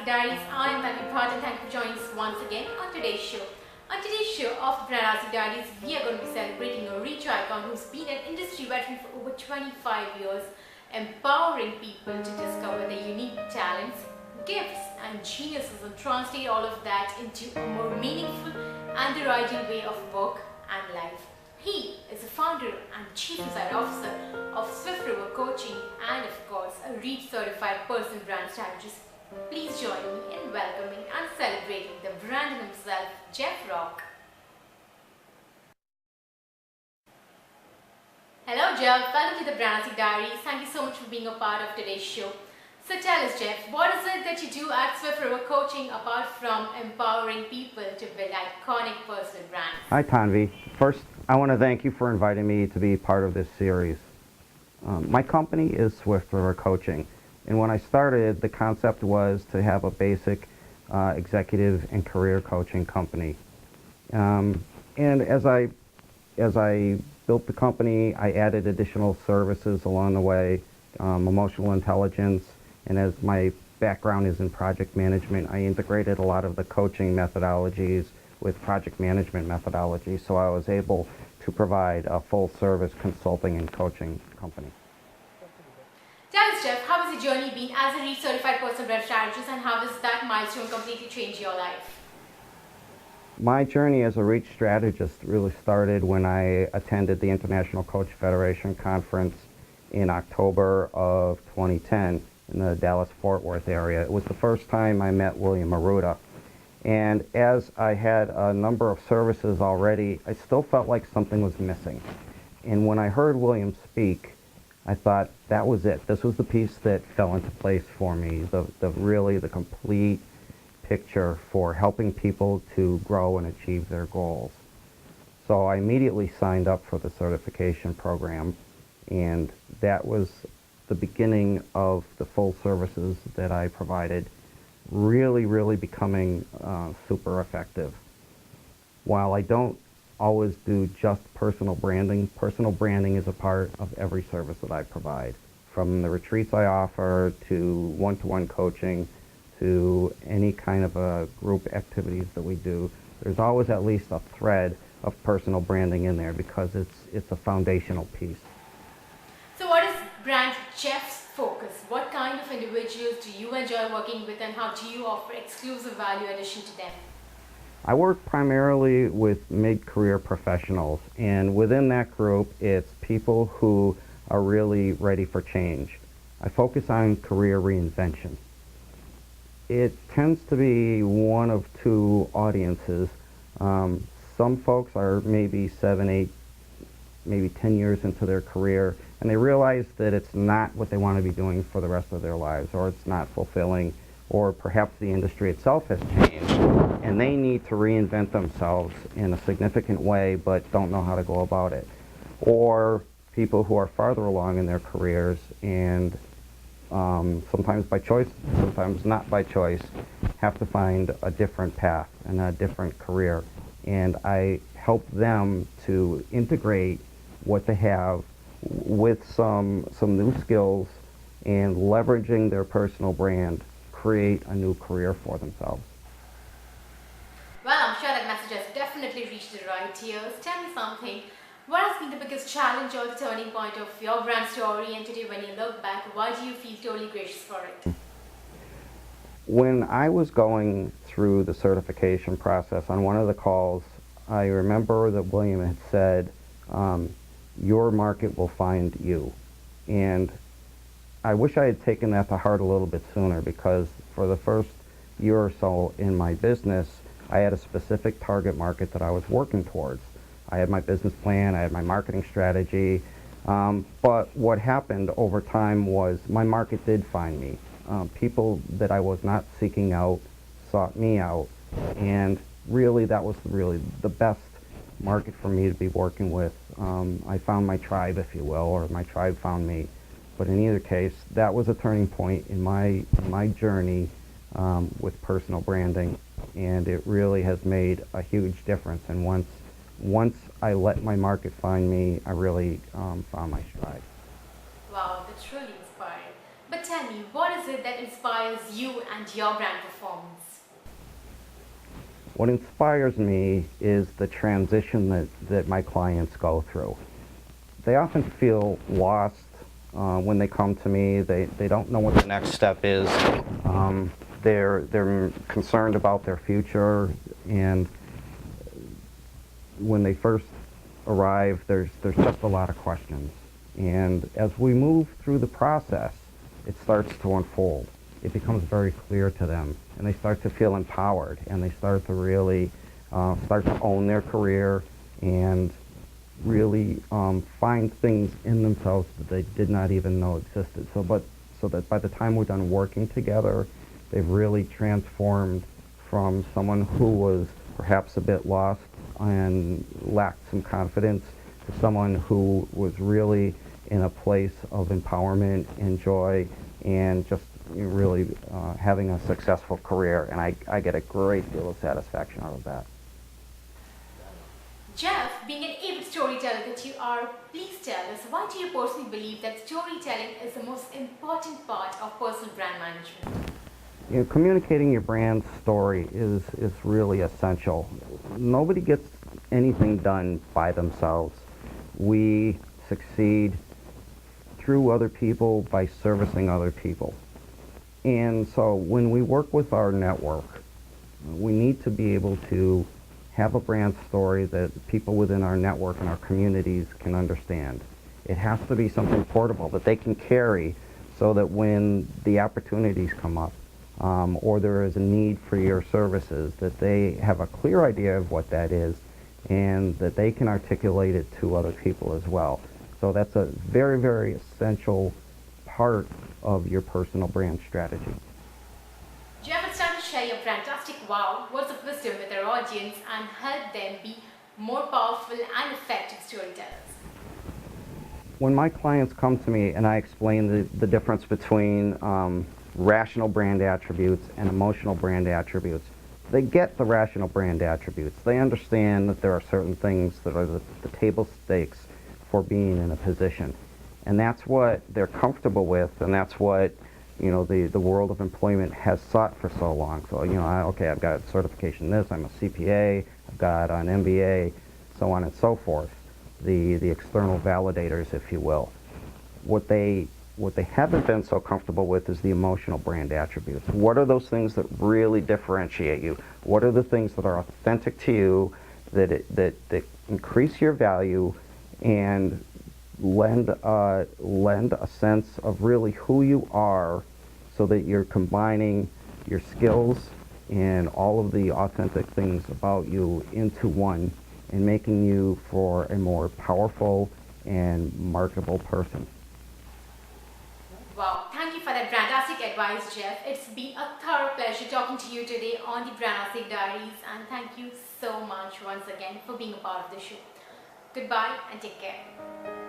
Brandtastic Diaries. I am Tanvi Bhatt and thank you for joining us once again on today's show. On today's show of Brandtastic Diaries, we are going to be celebrating a rich icon who's been an industry veteran for over 25 years, empowering people to discover their unique talents, gifts and geniuses and translate all of that into a more meaningful and the right way of work and life. He is the founder and chief design officer of Swift River Coaching and of course a REACH certified personal brand strategist. Please join me in welcoming and celebrating the brand himself, Jeff Rock. Hello Jeff, welcome to the Brandtastic Diaries. Thank you so much for being a part of today's show. So tell us Jeff, what is it that you do at Swift River Coaching apart from empowering people to build iconic personal brands? Hi Tanvi. First, I want to thank you for inviting me to be part of this series. My company is Swift River Coaching, and when I started, the concept was to have a basic executive and career coaching company. And as I built the company, I added additional services along the way, emotional intelligence, and as my background is in project management, I integrated a lot of the coaching methodologies with project management methodology, so I was able to provide a full-service consulting and coaching company. Tell us, Jeff, how has your journey been as a REACH certified personal brand strategist, and how has that milestone completely changed your life? My journey as a REACH strategist really started when I attended the International Coach Federation conference in October of 2010 in the Dallas-Fort Worth area. It was the first time I met William Arruda. And as I had a number of services already, I still felt like something was missing. And when I heard William speak, I thought that was it. This was the piece that fell into place for me, the complete picture for helping people to grow and achieve their goals. So I immediately signed up for the certification program, and that was the beginning of the full services that I provided, really becoming super effective. While I don't always do just personal branding is a part of every service that I provide. From the retreats I offer to one-to-one coaching to any kind of group activities that we do, there's always at least a thread of personal branding in there because it's a foundational piece. So what is Brand Jeff's focus? What kind of individuals do you enjoy working with, and how do you offer exclusive value addition to them? I work primarily with mid-career professionals, and within that group, it's people who are really ready for change. I focus on career reinvention. It tends to be one of two audiences. Some folks are maybe 7, 8, maybe 10 years into their career, and they realize that it's not what they want to be doing for the rest of their lives, or it's not fulfilling, or perhaps the industry itself has changed, and they need to reinvent themselves in a significant way, but don't know how to go about it. Or people who are farther along in their careers, and sometimes by choice, sometimes not by choice, have to find a different path and a different career. And I help them to integrate what they have with some new skills and leveraging their personal brand, create a new career for themselves. Well, I'm sure that message has definitely reached the right ears. Tell me something. What has been the biggest challenge or the turning point of your brand story, and today when you look back, why do you feel totally gracious for it? When I was going through the certification process, on one of the calls, I remember that William had said, your market will find you. And I wish I had taken that to heart a little bit sooner, because for the first year or so in my business, I had a specific target market that I was working towards. I had my business plan, I had my marketing strategy, but what happened over time was my market did find me. People that I was not seeking out sought me out, and really that was really the best market for me to be working with. I found my tribe, if you will, or my tribe found me. But in either case, that was a turning point in my journey with personal branding, and it really has made a huge difference. And once I let my market find me, I really found my stride. Wow, that's really inspiring. But tell tell me, what is it that inspires you and your brand performance? What inspires me is the transition that my clients go through. They often feel lost when they come to me. They don't know what the next step is. They're concerned about their future, and when they first arrive, there's just a lot of questions. And as we move through the process, it starts to unfold. It becomes very clear to them, and they start to feel empowered, and they start to really start to own their career and really find things in themselves that they did not even know existed. So that by the time we're done working together, they've really transformed from someone who was perhaps a bit lost and lacked some confidence to someone who was really in a place of empowerment and joy and just really having a successful career. And I get a great deal of satisfaction out of that. Jeff, being an avid storyteller that you are, please tell us, why do you personally believe that storytelling is the most important part of personal brand management? You know, communicating your brand story is really essential. Nobody gets anything done by themselves. We succeed through other people by servicing other people. And so when we work with our network, we need to be able to have a brand story that people within our network and our communities can understand. It has to be something portable that they can carry so that when the opportunities come up or there is a need for your services, that they have a clear idea of what that is and that they can articulate it to other people as well. So that's a very, very essential part of your personal brand strategy. Jeff, it's time to share your Brandtastic wow, words of wisdom with our audience and help them be more powerful and effective storytellers. When my clients come to me and I explain the difference between rational brand attributes and emotional brand attributes, they get the rational brand attributes. They understand that there are certain things that are the table stakes for being in a position. And that's what they're comfortable with, and that's what the world of employment has sought for so long. So, okay, I've got certification in this, I'm a CPA, I've got an MBA, so on and so forth. The external validators, if you will. What they haven't been so comfortable with is the emotional brand attributes. What are those things that really differentiate you? What are the things that are authentic to you, that increase your value and lend a sense of really who you are, so that you're combining your skills and all of the authentic things about you into one and making you for a more powerful and marketable person. Wow, thank you for that Brandtastic advice, Jeff. It's been a thorough pleasure talking to you today on the Brandtastic Diaries, and thank you so much once again for being a part of the show. Goodbye and take care.